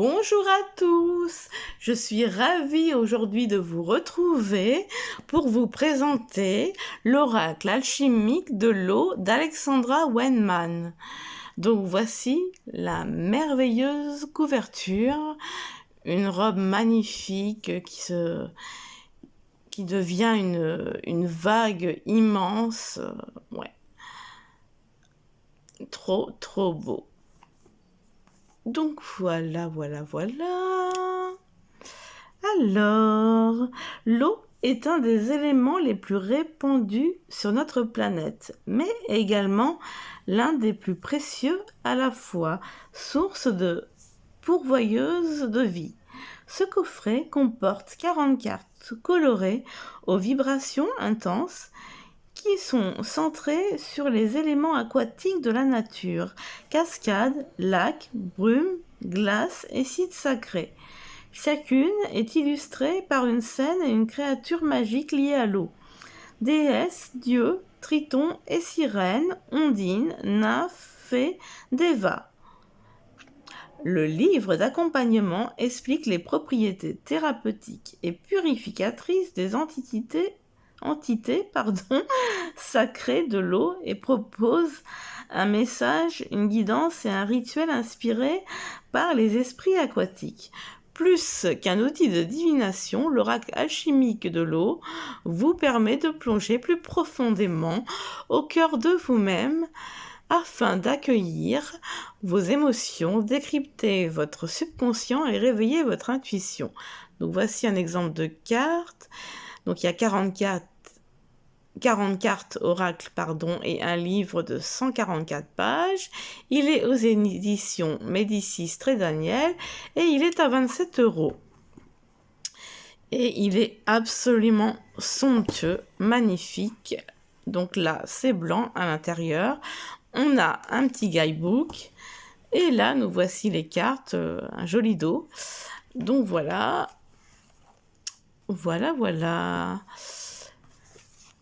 Bonjour à tous, je suis ravie aujourd'hui de vous retrouver pour vous présenter l'oracle alchimique de l'eau d'Alexandra Wenman. Donc voici la merveilleuse couverture, une robe magnifique qui devient une vague immense, ouais, trop beau. Donc voilà. Alors, l'eau est un des éléments les plus répandus sur notre planète, mais également l'un des plus précieux à la fois, source de pourvoyeuse de vie. Ce coffret comporte 40 cartes colorées aux vibrations intenses qui sont centrées sur les éléments aquatiques de la nature, cascades, lacs, brumes, glaces et sites sacrés. Chacune est illustrée par une scène et une créature magique liée à l'eau. Déesses, dieux, tritons et sirènes, ondines, nymphes, fées, dévas. Le livre d'accompagnement explique les propriétés thérapeutiques et purificatrices des entités sacrées de l'eau et propose un message, une guidance et un rituel inspiré par les esprits aquatiques. Plus qu'un outil de divination, l'oracle alchimique de l'eau vous permet de plonger plus profondément au cœur de vous-même afin d'accueillir vos émotions, décrypter votre subconscient et réveiller votre intuition. Donc voici un exemple de carte. Donc il y a 40 cartes oracle et un livre de 144 pages. Il est aux éditions Médicis Trédaniel et il est à 27 €. Et il est absolument somptueux, magnifique. Donc là, c'est blanc à l'intérieur. On a un petit guidebook. Et là, nous voici les cartes, un joli dos. Donc voilà.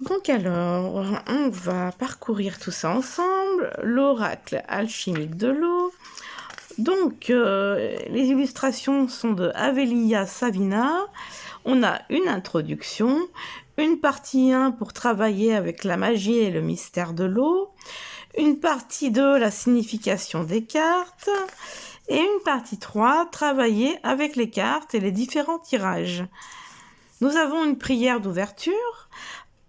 Donc alors, on va parcourir tout ça ensemble. L'oracle alchimique de l'eau. Donc, les illustrations sont de Avelia Savina. On a une introduction, une partie 1 pour travailler avec la magie et le mystère de l'eau, une partie 2, la signification des cartes, et une partie 3, travailler avec les cartes et les différents tirages. Nous avons une prière d'ouverture,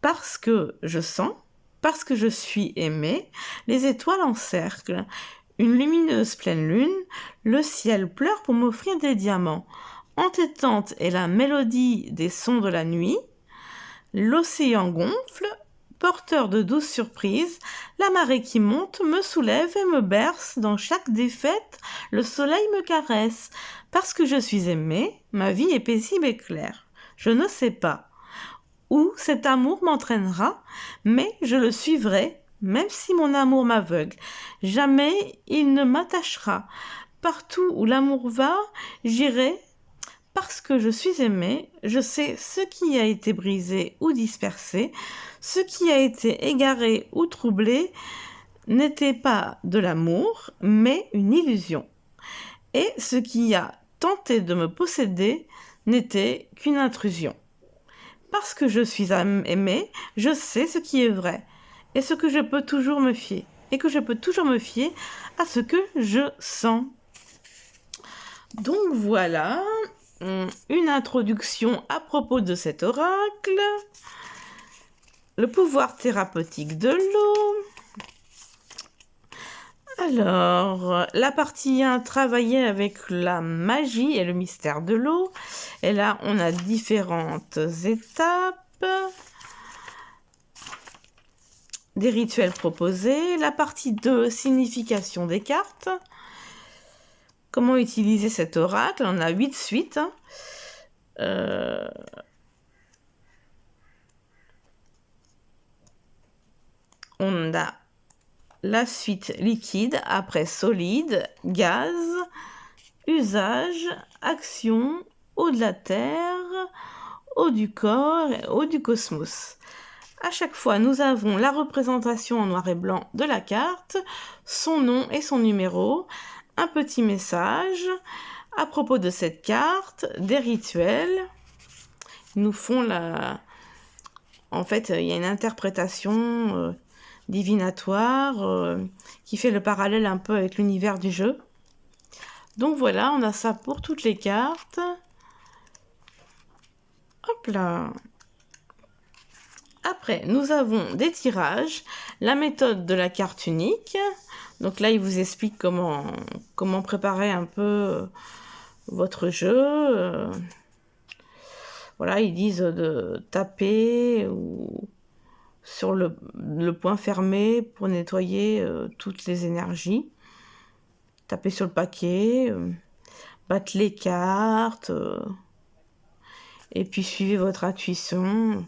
parce que je sens, parce que je suis aimée, les étoiles encerclent. Une lumineuse pleine lune, le ciel pleure pour m'offrir des diamants. Entêtante est la mélodie des sons de la nuit. L'océan gonfle, porteur de douces surprises. La marée qui monte me soulève et me berce. Dans chaque défaite, le soleil me caresse. Parce que je suis aimée, ma vie est paisible et claire. Je ne sais pas où cet amour m'entraînera, mais je le suivrai, même si mon amour m'aveugle. Jamais il ne m'attachera. Partout où l'amour va, j'irai. Parce que je suis aimée, je sais ce qui a été brisé ou dispersé, ce qui a été égaré ou troublé n'était pas de l'amour, mais une illusion. Et ce qui a tenté de me posséder n'était qu'une intrusion. Parce que je suis aimée, je sais ce qui est vrai, et ce que je peux toujours me fier, et que je peux toujours me fier à ce que je sens. Donc voilà, une introduction à propos de cet oracle, le pouvoir thérapeutique de l'eau. Alors, la partie 1, travailler avec la magie et le mystère de l'eau. Et là, on a différentes étapes, des rituels proposés. La partie 2, signification des cartes. Comment utiliser cet oracle? On a 8 suites. On a la suite liquide, après solide, gaz, usage, action, eau de la terre, eau du corps et eau du cosmos. À chaque fois, nous avons la représentation en noir et blanc de la carte, son nom et son numéro, un petit message. À propos de cette carte, des rituels nous font En fait, il y a une interprétation divinatoire qui fait le parallèle un peu avec l'univers du jeu. Donc voilà, on a ça pour toutes les cartes. Hop là. Après, nous avons des tirages, la méthode de la carte unique. Donc là, il vous explique comment préparer un peu votre jeu. Voilà, ils disent de taper ou sur le point fermé pour nettoyer toutes les énergies. Taper sur le paquet, battre les cartes, et puis suivez votre intuition.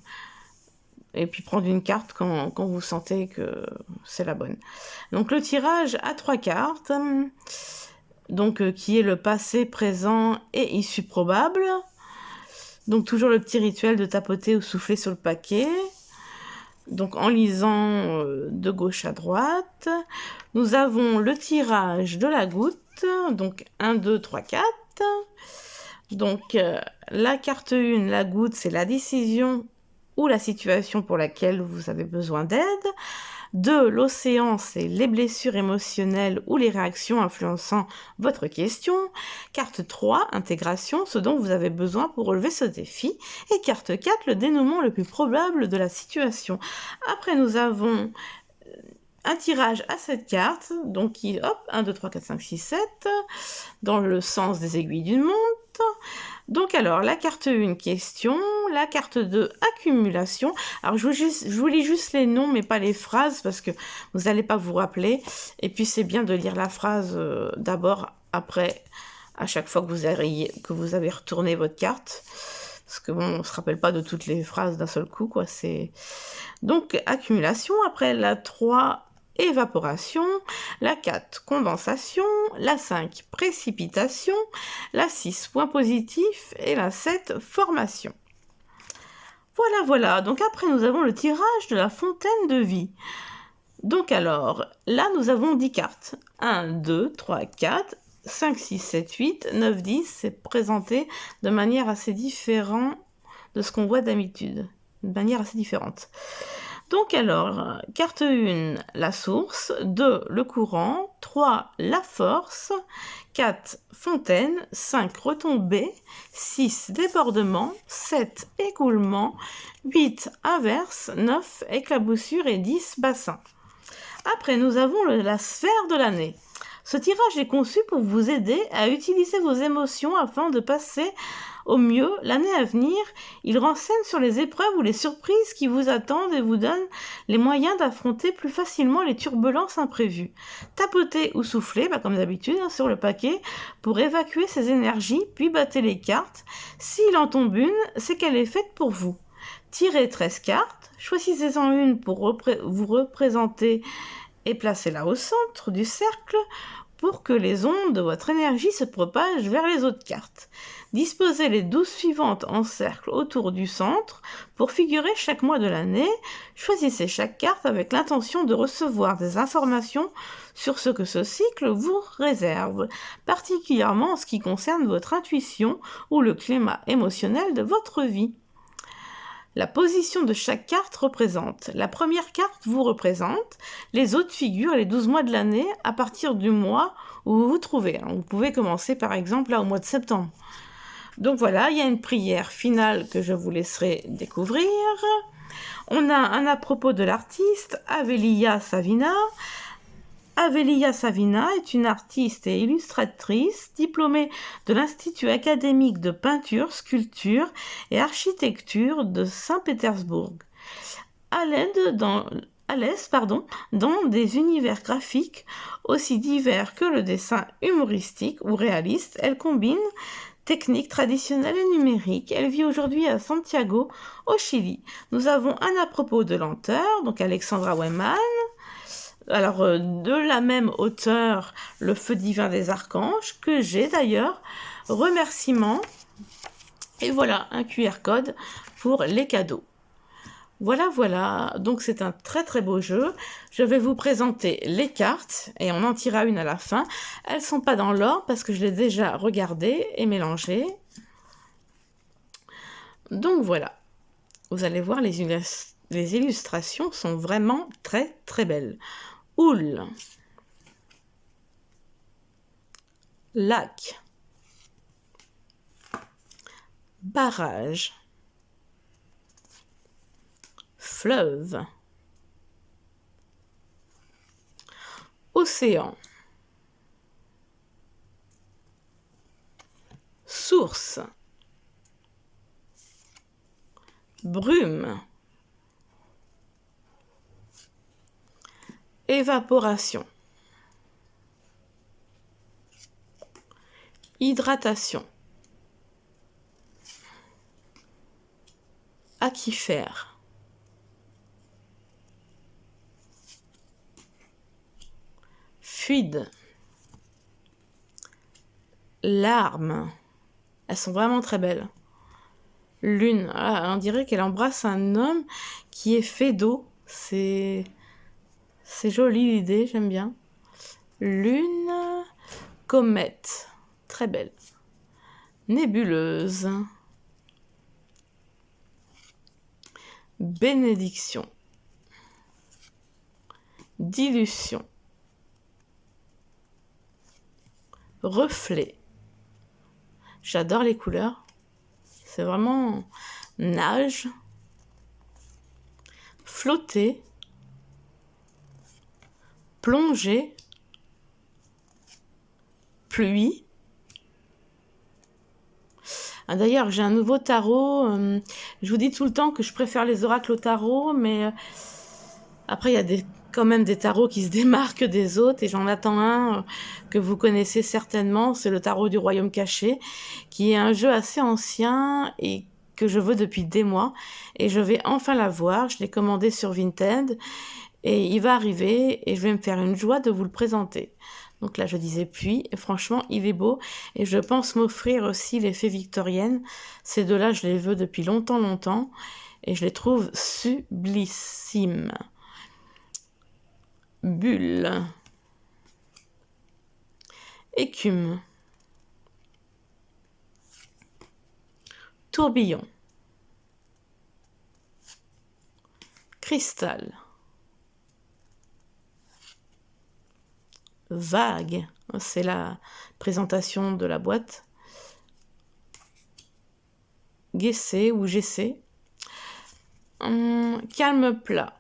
Et puis prendre une carte quand vous sentez que c'est la bonne. Donc le tirage à 3 cartes, donc qui est le passé, présent et issue probable. Donc toujours le petit rituel de tapoter ou souffler sur le paquet. Donc en lisant de gauche à droite. Nous avons le tirage de la goutte, donc 1, 2, 3, 4. Donc la carte 1, la goutte, c'est la décision ou la situation pour laquelle vous avez besoin d'aide. 2, l'océan, c'est les blessures émotionnelles ou les réactions influençant votre question. Carte 3, intégration, ce dont vous avez besoin pour relever ce défi. Et carte 4, le dénouement le plus probable de la situation. Après, nous avons un tirage à 7 cartes, donc qui, hop, 1, 2, 3, 4, 5, 6, 7, dans le sens des aiguilles d'une montre. Donc alors, la carte 1, question, la carte 2, accumulation. Alors, je vous lis juste les noms, mais pas les phrases, parce que vous n'allez pas vous rappeler. Et puis, c'est bien de lire la phrase d'abord, après, à chaque fois que vous avez retourné votre carte. Parce que bon, on ne se rappelle pas de toutes les phrases d'un seul coup, quoi. Donc, accumulation. Après, la 3, évaporation, la 4, condensation, la 5, précipitation, la 6, point positif et la 7, formation. Voilà. Donc après, nous avons le tirage de la fontaine de vie. Donc alors, là, nous avons 10 cartes. 1, 2, 3, 4, 5, 6, 7, 8, 9, 10. C'est présenté de manière assez différente de ce qu'on voit d'habitude. De manière assez différente. Donc alors, carte 1, la source, 2, le courant, 3, la force, 4, fontaine, 5, retombée, 6, débordement, 7, écoulement, 8, inverse, 9, éclaboussure et 10, bassin. Après, nous avons la sphère de l'année. Ce tirage est conçu pour vous aider à utiliser vos émotions afin de passer au mieux l'année à venir. Il renseigne sur les épreuves ou les surprises qui vous attendent et vous donne les moyens d'affronter plus facilement les turbulences imprévues. Tapotez ou soufflez, comme d'habitude, sur le paquet pour évacuer ces énergies, puis battez les cartes. S'il en tombe une, c'est qu'elle est faite pour vous. Tirez 13 cartes, choisissez-en une pour vous représenter et placez-la au centre du cercle pour que les ondes de votre énergie se propagent vers les autres cartes. Disposez les 12 suivantes en cercle autour du centre pour figurer chaque mois de l'année. Choisissez chaque carte avec l'intention de recevoir des informations sur ce que ce cycle vous réserve, particulièrement en ce qui concerne votre intuition ou le climat émotionnel de votre vie. La position de chaque carte représente. La première carte vous représente, les autres figurent les 12 mois de l'année à partir du mois où vous vous trouvez. Vous pouvez commencer par exemple là au mois de septembre. Donc voilà, il y a une prière finale que je vous laisserai découvrir. On a un à propos de l'artiste, Avelia Savina. Avelia Savina est une artiste et illustratrice diplômée de l'Institut académique de peinture, sculpture et architecture de Saint-Pétersbourg. À l'aise dans des univers graphiques aussi divers que le dessin humoristique ou réaliste, elle combine techniques traditionnelles et numériques. Elle vit aujourd'hui à Santiago, au Chili. Nous avons un à propos de lenteur, donc Alexandra Weyman. Alors, de la même auteure, Le feu divin des archanges, que j'ai d'ailleurs, remerciements. Et voilà, un QR code pour les cadeaux. Voilà, voilà, donc c'est un très très beau jeu. Je vais vous présenter les cartes et on en tirera une à la fin. Elles sont pas dans l'ordre parce que je l'ai déjà regardé et mélangé. Donc voilà, vous allez voir, les illustrations sont vraiment très très belles. Houle, lac, barrage, fleuve, océan, source, brume, évaporation, hydratation, aquifère, fluide, larmes, elles sont vraiment très belles. Lune, ah, on dirait qu'elle embrasse un homme qui est fait d'eau. C'est joli l'idée, j'aime bien. Lune, comète, très belle. Nébuleuse, bénédiction, dilution, reflet. J'adore les couleurs. C'est vraiment nage, flotter, plonger, pluie. Ah, d'ailleurs, j'ai un nouveau tarot. Je vous dis tout le temps que je préfère les oracles au tarot, mais après, il y a quand même des tarots qui se démarquent des autres, et j'en attends un que vous connaissez certainement, c'est le tarot du Royaume Caché, qui est un jeu assez ancien et que je veux depuis des mois, et je vais enfin l'avoir. Je l'ai commandé sur Vinted, et il va arriver, et je vais me faire une joie de vous le présenter. Donc là, je disais puis, et franchement, il est beau, et je pense m'offrir aussi les Fées victoriennes. Ces deux-là, je les veux depuis longtemps, longtemps, et je les trouve sublissimes. Bulle, écume, tourbillon, cristal, vague, c'est la présentation de la boîte, Guessé ou Gessé, calme plat.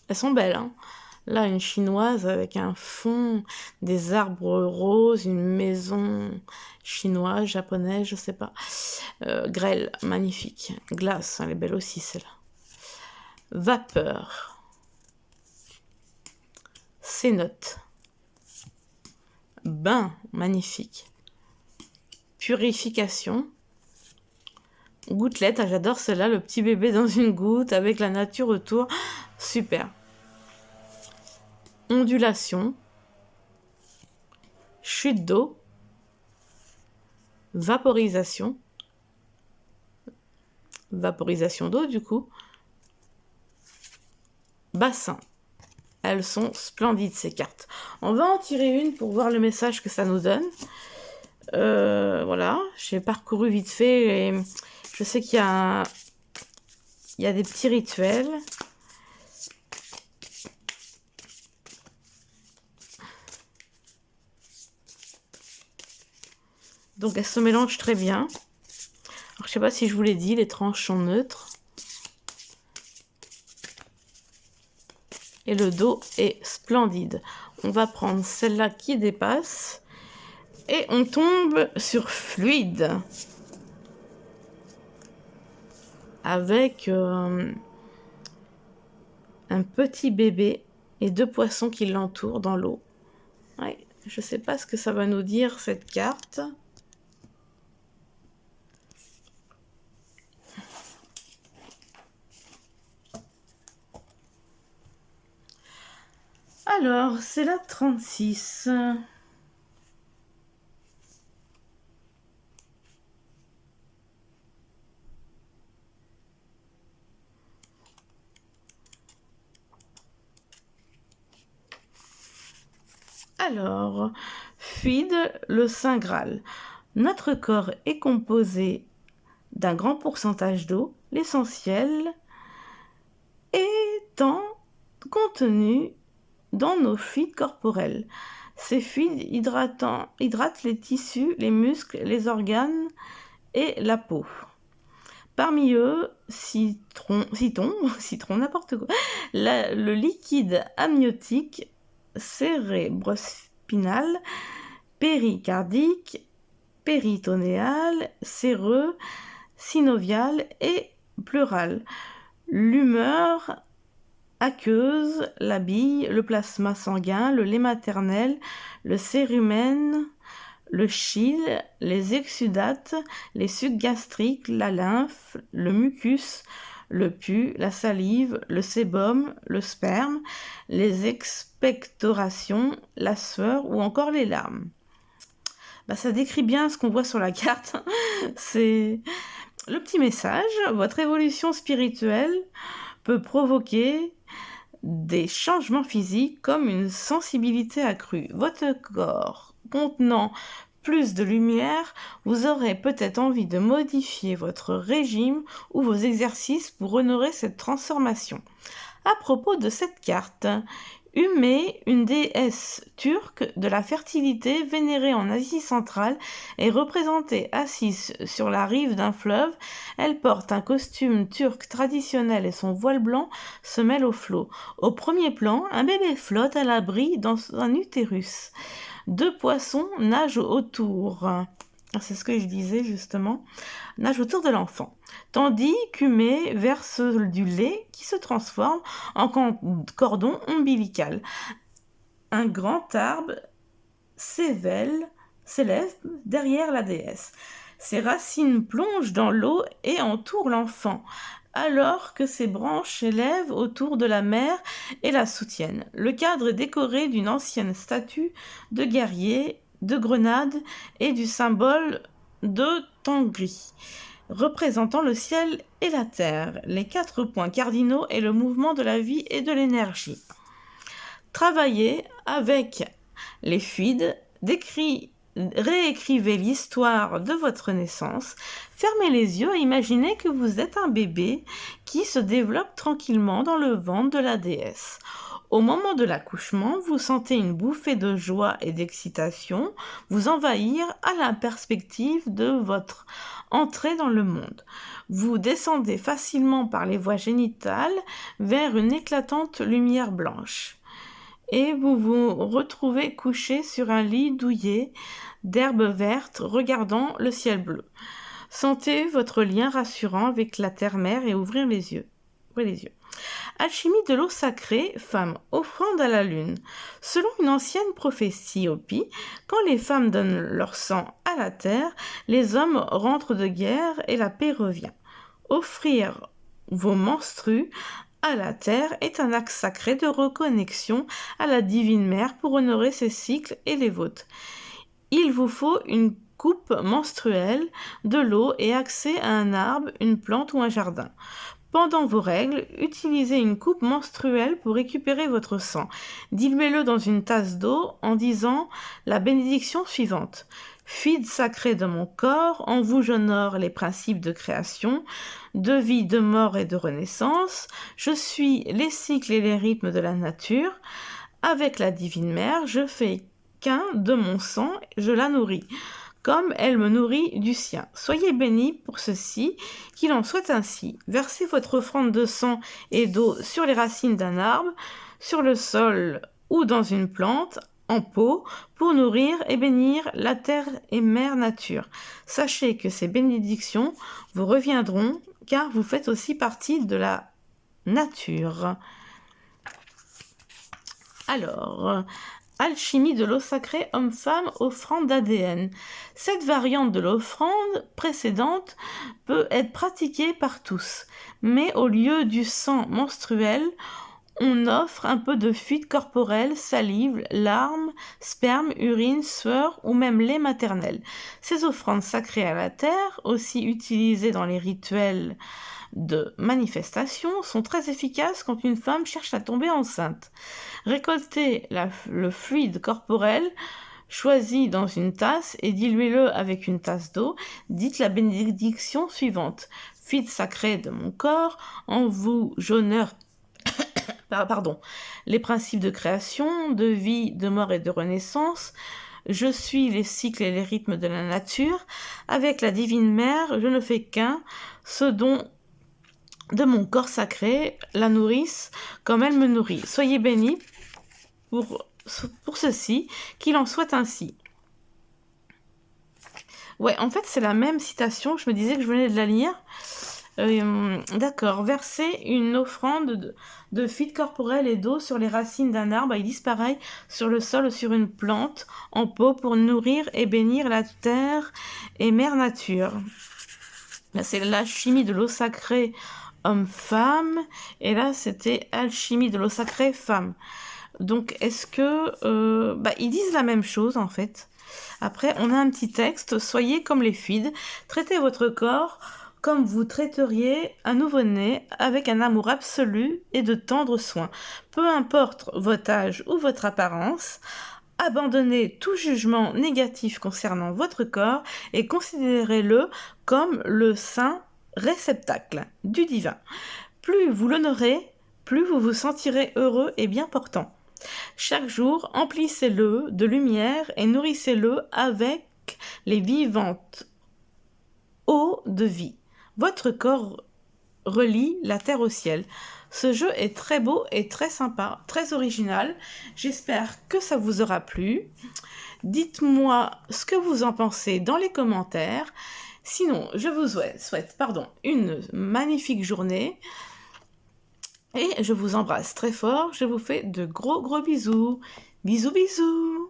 Elles sont belles, hein. Là, une chinoise avec un fond, des arbres roses, une maison chinoise, japonaise, je sais pas. Grêle, magnifique. Glace, elle est belle aussi, celle-là. Vapeur. Cénote. Bain, magnifique. Purification. Gouttelette, ah, j'adore celle-là, le petit bébé dans une goutte avec la nature autour. Super. Ondulation. Chute d'eau. Vaporisation. Vaporisation d'eau, du coup. Bassin. Elles sont splendides, ces cartes. On va en tirer une pour voir le message que ça nous donne. Voilà, j'ai parcouru vite fait et je sais qu'il y a des petits rituels. Donc elles se mélangent très bien. Alors, je sais pas si je vous l'ai dit, les tranches sont neutres. Et le dos est splendide. On va prendre celle-là qui dépasse. Et on tombe sur fluide. Avec un petit bébé et deux poissons qui l'entourent dans l'eau. Ouais, je sais pas ce que ça va nous dire, cette carte. Alors, c'est la 36. Alors, Fluide, le Saint Graal. Notre corps est composé d'un grand pourcentage d'eau, l'essentiel étant contenu dans nos fluides corporels. Ces fluides hydratent les tissus, les muscles, les organes et la peau. Parmi eux, citron, n'importe quoi, le liquide amniotique cérébrospinal, péricardique, péritonéal, séreux, synovial et pleural, l'humeur aqueuse, la bile, le plasma sanguin, le lait maternel, le cérumen, le chyle, les exudates, les sucs gastriques, la lymphe, le mucus, le pus, la salive, le sébum, le sperme, les expectorations, la sueur ou encore les larmes. Ça décrit bien ce qu'on voit sur la carte. C'est le petit message. Votre évolution spirituelle peut provoquer des changements physiques comme une sensibilité accrue. Votre corps contenant plus de lumière, vous aurez peut-être envie de modifier votre régime ou vos exercices pour honorer cette transformation. À propos de cette carte, Humé, une déesse turque de la fertilité vénérée en Asie centrale, est représentée assise sur la rive d'un fleuve. Elle porte un costume turc traditionnel et son voile blanc se mêle au flot. Au premier plan, un bébé flotte à l'abri dans un utérus. 2 poissons nagent autour. C'est ce que je disais justement. Nage autour de l'enfant. Tandis qu'Humé verse du lait qui se transforme en cordon ombilical. Un grand arbre s'élève derrière la déesse. Ses racines plongent dans l'eau et entourent l'enfant, alors que ses branches s'élèvent autour de la mère et la soutiennent. Le cadre est décoré d'une ancienne statue de guerrier, de grenade et du symbole de Tengri, représentant le ciel et la terre, les 4 points cardinaux et le mouvement de la vie et de l'énergie. Travaillez avec les fluides, réécrivez l'histoire de votre naissance, fermez les yeux et imaginez que vous êtes un bébé qui se développe tranquillement dans le ventre de la déesse. Au moment de l'accouchement, vous sentez une bouffée de joie et d'excitation vous envahir à la perspective de votre entrée dans le monde. Vous descendez facilement par les voies génitales vers une éclatante lumière blanche. Et vous vous retrouvez couché sur un lit douillet d'herbes vertes regardant le ciel bleu. Sentez votre lien rassurant avec la terre-mère et ouvrez les yeux. Alchimie de l'eau sacrée, femme, offrande à la lune. Selon une ancienne prophétie Hopi, quand les femmes donnent leur sang à la terre, les hommes rentrent de guerre et la paix revient. Offrir vos menstrues à la terre est un acte sacré de reconnexion à la divine mère pour honorer ses cycles et les vôtres. Il vous faut une coupe menstruelle, de l'eau et accès à un arbre, une plante ou un jardin. Pendant vos règles, utilisez une coupe menstruelle pour récupérer votre sang. Diluez-le dans une tasse d'eau en disant la bénédiction suivante. Fluide sacré de mon corps, en vous j'honore les principes de création, de vie, de mort et de renaissance. Je suis les cycles et les rythmes de la nature. Avec la divine mère, je fais qu'un de mon sang, je la nourris, comme elle me nourrit du sien. Soyez bénis pour ceci, qu'il en soit ainsi. Versez votre offrande de sang et d'eau sur les racines d'un arbre, sur le sol ou dans une plante, en pot, pour nourrir et bénir la terre et mère nature. Sachez que ces bénédictions vous reviendront, car vous faites aussi partie de la nature. Alors, alchimie de l'eau sacrée homme-femme, offrande d'ADN. Cette variante de l'offrande précédente peut être pratiquée par tous, mais au lieu du sang menstruel, on offre un peu de fuite corporelle, salive, larmes, sperme, urine, sueur ou même lait maternel. Ces offrandes sacrées à la terre, aussi utilisées dans les rituels de manifestation, sont très efficaces quand une femme cherche à tomber enceinte. Récoltez le fluide corporel choisi dans une tasse et diluez-le avec une tasse d'eau. Dites la bénédiction suivante. Fluide sacré de mon corps, en vous j'honore les principes de création, de vie, de mort et de renaissance. Je suis les cycles et les rythmes de la nature. Avec la divine mère, je ne fais qu'un, ce don de mon corps sacré, la nourrice comme elle me nourrit. Soyez bénis pour ceci, qu'il en soit ainsi. Ouais, en fait, c'est la même citation, je me disais que je venais de la lire. D'accord. Verser une offrande de fuite corporelle et d'eau sur les racines d'un arbre, ils disent pareil, sur le sol ou sur une plante, en pot, pour nourrir et bénir la terre et mère nature. Là, c'est l'alchimie de l'eau sacrée homme-femme, et là, c'était alchimie de l'eau sacrée femme. Donc, est-ce que... ils disent la même chose, en fait. Après, on a un petit texte. Soyez comme les fluides. Traitez votre corps comme vous traiteriez un nouveau-né, avec un amour absolu et de tendres soins. Peu importe votre âge ou votre apparence, abandonnez tout jugement négatif concernant votre corps et considérez-le comme le saint réceptacle du divin. Plus vous l'honorez, plus vous vous sentirez heureux et bien portant. Chaque jour, emplissez-le de lumière et nourrissez-le avec les vivantes eaux de vie. Votre corps relie la terre au ciel. Ce jeu est très beau et très sympa, très original. J'espère que ça vous aura plu. Dites-moi ce que vous en pensez dans les commentaires. Sinon, je vous souhaite une magnifique journée. Et je vous embrasse très fort. Je vous fais de gros bisous. Bisous, bisous.